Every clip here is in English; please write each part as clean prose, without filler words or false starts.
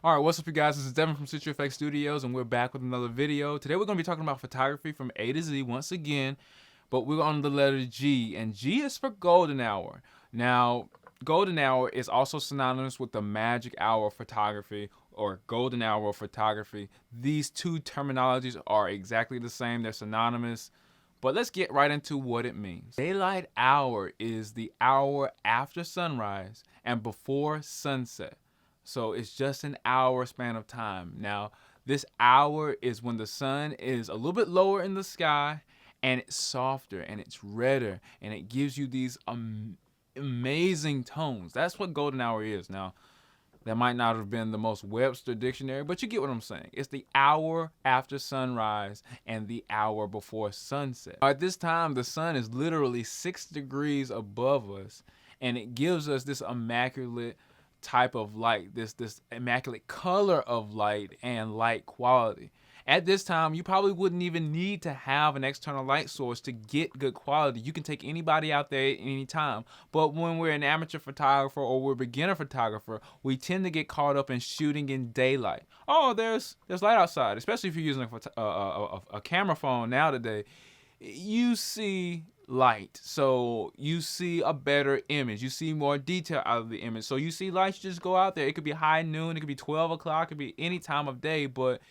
All right, what's up, you guys? This is Devin from CenturyFX Studios, and we're back with another video. Today, we're going to be talking about photography from A to Z once again, but we're on the letter G, and G is for golden hour. Now, golden hour is also synonymous with the magic hour of photography or golden hour of photography. These two terminologies are exactly the same. They're synonymous, but let's get right into what it means. Daylight hour is the hour after sunrise and before sunset. So it's just an hour span of time. Now, this hour is when the sun is a little bit lower in the sky and it's softer and it's redder and it gives you these amazing tones. That's what golden hour is. Now, that might not have been the most Webster dictionary, but you get what I'm saying. It's the hour after sunrise and the hour before sunset. At this time, the sun is literally 6 degrees above us, and it gives us this immaculate type of light, this immaculate color of light and light quality. At this time, you probably wouldn't even need to have an external light source to get good quality. You can take anybody out there at any time. But when we're an amateur photographer or we're a beginner photographer, we tend to get caught up in shooting in daylight. Oh, there's light outside, especially if you're using a camera phone now today. You see light, so you see a better image, you see more detail out of the image. So you see lights, just go out there. It could be high noon, it could be 12 o'clock, it could be any time of day, but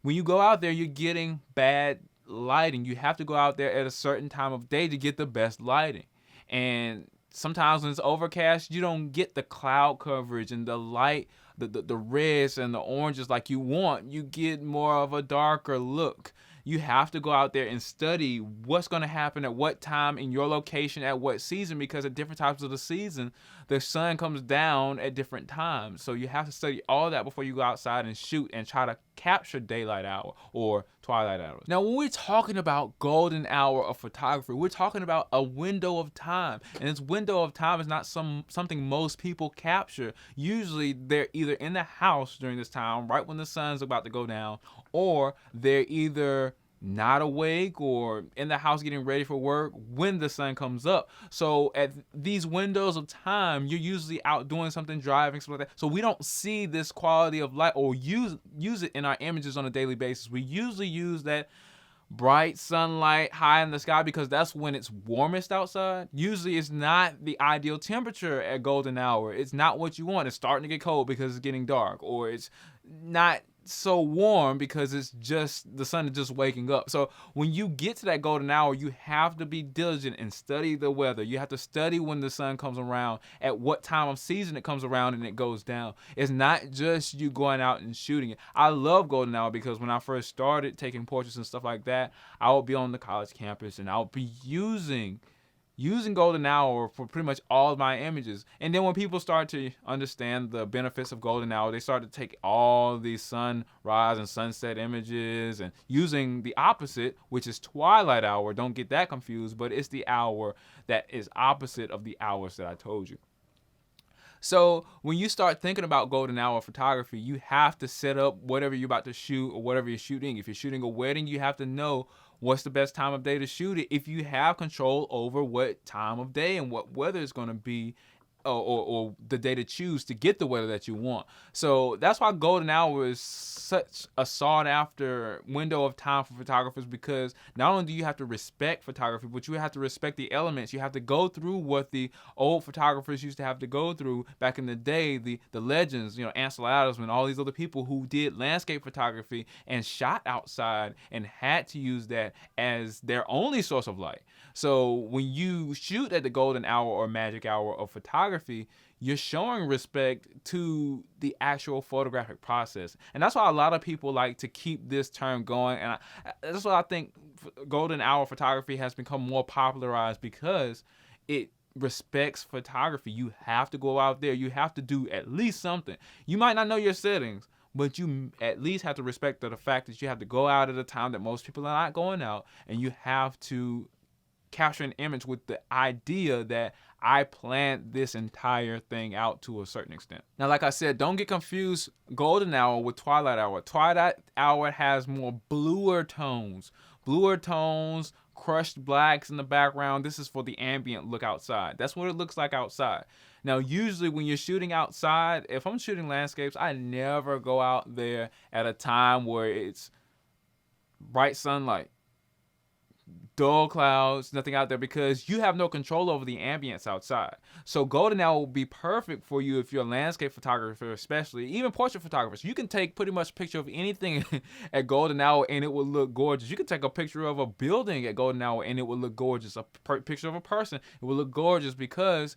when you go out there, you're getting bad lighting. You have to go out there at a certain time of day to get the best lighting. And sometimes when it's overcast, you don't get the cloud coverage and the light, the reds and the oranges like you want. You get more of a darker look. You have to go out there and study what's going to happen at what time in your location at what season, because at different times of the season, the sun comes down at different times. So you have to study all that before you go outside and shoot and try to capture daylight hour or twilight hours. Now, when we're talking about golden hour of photography, we're talking about a window of time. And this window of time is not something most people capture. Usually they're either in the house during this time, right when the sun's about to go down, or they're either not awake or in the house getting ready for work when the sun comes up. So at these windows of time, you're usually out doing something, driving, something like that. So we don't see this quality of light or use it in our images on a daily basis. We usually use that bright sunlight high in the sky because that's when it's warmest outside. Usually it's not the ideal temperature at golden hour. It's not what you want. It's starting to get cold because it's getting dark, or it's not so warm because it's just the sun is just waking up. So when you get to that golden hour, you have to be diligent and study the weather. You have to study when the sun comes around, at what time of season it comes around and it goes down. It's not just you going out and shooting it. I love golden hour because when I first started taking portraits and stuff like that, I would be on the college campus and I would be using golden hour for pretty much all of my images. And then when people start to understand the benefits of golden hour, they start to take all these sunrise and sunset images and using the opposite, which is twilight hour. Don't get that confused, but it's the hour that is opposite of the hours that I told you. So when you start thinking about golden hour photography, you have to set up whatever you're about to shoot or whatever you're shooting. If you're shooting a wedding, you have to know what's the best time of day to shoot it if you have control over what time of day and what weather is going to be, or the day to choose to get the weather that you want. So that's why golden hour is such a sought after window of time for photographers, because not only do you have to respect photography, but you have to respect the elements. You have to go through what the old photographers used to have to go through back in the day, the legends, Ansel Adams and all these other people who did landscape photography and shot outside and had to use that as their only source of light. So when you shoot at the golden hour or magic hour of photography, you're showing respect to the actual photographic process. And that's why a lot of people like to keep this term going. And that's why I think golden hour photography has become more popularized, because it respects photography. You have to go out there. You have to do at least something. You might not know your settings, but you at least have to respect the fact that you have to go out at a time that most people are not going out, and you have to capture an image with the idea that I planned this entire thing out to a certain extent. Now, like I said, don't get confused golden hour with twilight hour. Twilight hour has more bluer tones, crushed blacks in the background. This is for the ambient look outside. That's what it looks like outside. Now, usually when you're shooting outside, if I'm shooting landscapes, I never go out there at a time where it's bright sunlight, dull clouds, nothing out there, because you have no control over the ambience outside. So golden hour will be perfect for you if you're a landscape photographer, especially even portrait photographers. You can take pretty much a picture of anything at golden hour and it will look gorgeous. You can take a picture of a building at golden hour and it will look gorgeous. A picture of a person, it will look gorgeous because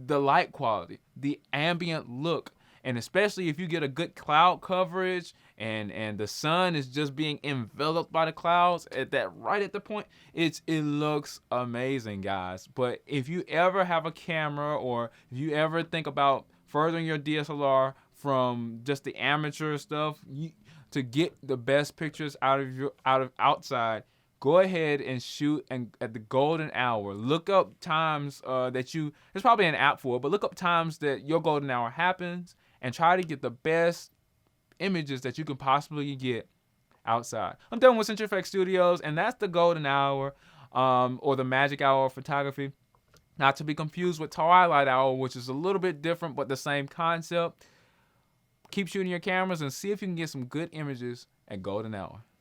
the light quality, the ambient look, and especially if you get a good cloud coverage and the sun is just being enveloped by the clouds at that right at the point, it looks amazing, guys. But if you ever have a camera, or if you ever think about furthering your DSLR from just the amateur stuff, to get the best pictures out of outside, go ahead and shoot at the golden hour. Look up times there's probably an app for it, but look up times that your golden hour happens and try to get the best images that you can possibly get outside. I'm done with CenturyFX Studios, and that's the golden hour, or the magic hour of photography. Not to be confused with twilight hour, which is a little bit different, but the same concept. Keep shooting your cameras and see if you can get some good images at golden hour.